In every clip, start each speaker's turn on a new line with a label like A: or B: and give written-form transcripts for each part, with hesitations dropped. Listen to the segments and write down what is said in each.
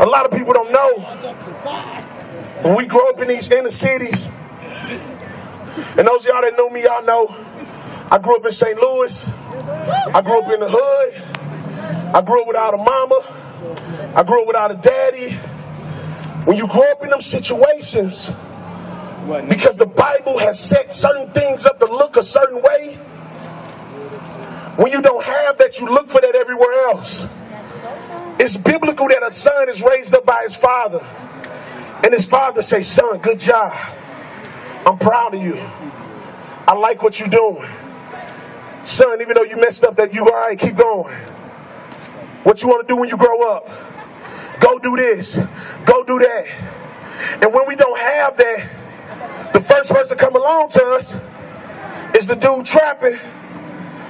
A: A lot of people don't know, when we grow up in these inner cities, and those of y'all that know me, y'all know, I grew up in St. Louis. I grew up in the hood. I grew up without a mama. I grew up without a daddy. When you grow up in them situations, because the Bible has set certain things up to look a certain way, when you don't have that, you look for that everywhere else. It's biblical that a son is raised up by his father, and his father says, son, good job. I'm proud of you. I like what you're doing. Son, even though you messed up, that you all right, keep going. What you want to do when you grow up? Go do this. Go do that. And when we don't have that, the first person to come along to us is the dude trapping.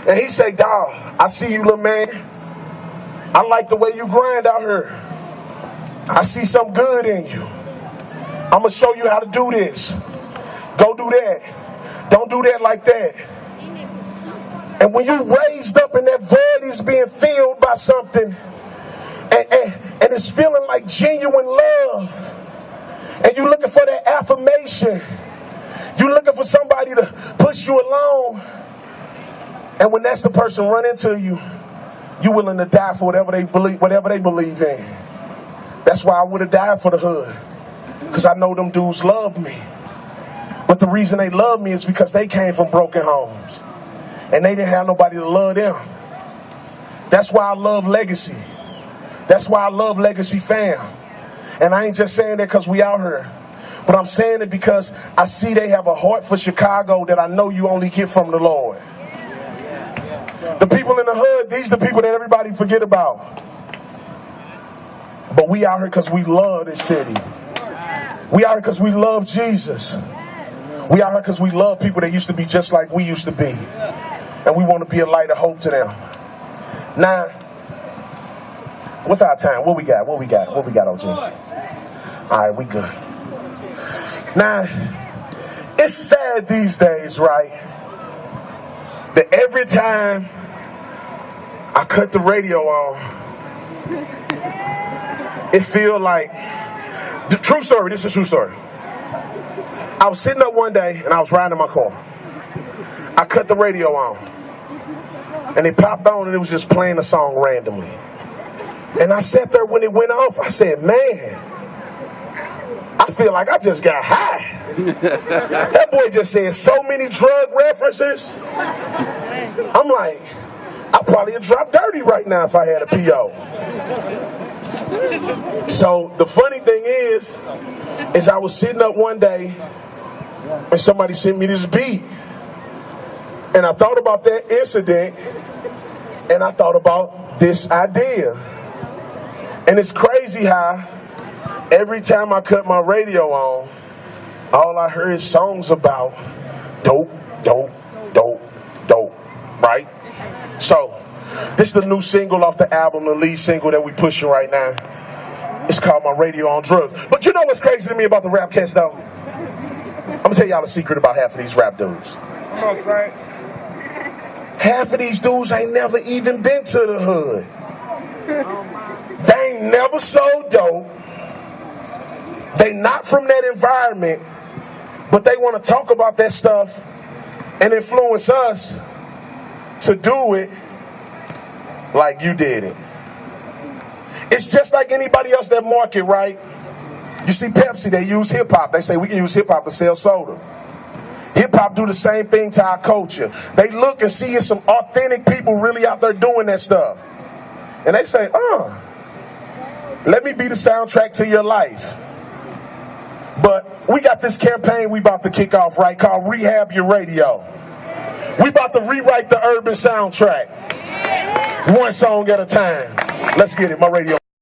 A: And he say, dawg, I see you, little man. I like the way you grind out here. I see some good in you. I'm going to show you how to do this. Go do that. Don't do that like that. And when you're raised up and that void is being filled by something, and it's feeling like genuine love, and you're looking for that affirmation, you're looking for somebody to push you along, and when that's the person run into you, you're willing to die for whatever they believe in. That's why I would have died for the hood, because I know them dudes love me. But the reason they love me is because they came from broken homes, and they didn't have nobody to love them. That's why I love Legacy. That's why I love Legacy fam. And I ain't just saying that because we out here, but I'm saying it because I see they have a heart for Chicago that I know you only get from the Lord. The people in the hood, these are the people that everybody forget about. But we out here because we love this city. We out here because we love Jesus. We out here because we love people that used to be just like we used to be. And we want to be a light of hope to them. Now, what's our time? What we got, OG? All right, we good. Now, it's sad these days, right, that every time I cut the radio on, it feel like, the true story, this is a true story. I was sitting up one day and I was riding in my car. I cut the radio on and it popped on and it was just playing a song randomly. And I sat there when it went off. I said, man, I feel like I just got high. That boy just said so many drug references. I'm like, I probably would drop dirty right now if I had a PO. So the funny thing is I was sitting up one day and somebody sent me this beat. And I thought about that incident and I thought about this idea. And it's crazy how every time I cut my radio on, all I heard is songs about dope, dope, dope, dope, right? So, this is the new single off the album, the lead single that we pushing right now. It's called My Radio on Drugs. But you know what's crazy to me about the rap cats, though? I'm going to tell y'all a secret about half of these rap dudes. Come on, Frank. Half of these dudes ain't never even been to the hood. They ain't never sold dope. They not from that environment, but they want to talk about that stuff and influence us to do it like you did it. It's just like anybody else that market, right? You see Pepsi, they use hip-hop. They say we can use hip-hop to sell soda. Hip-hop do the same thing to our culture. They look and see if some authentic people really out there doing that stuff. And they say, let me be the soundtrack to your life. But we got this campaign we about to kick off, right, called Rehab Your Radio. We about to rewrite the urban soundtrack. One song at a time. Let's get it, my radio.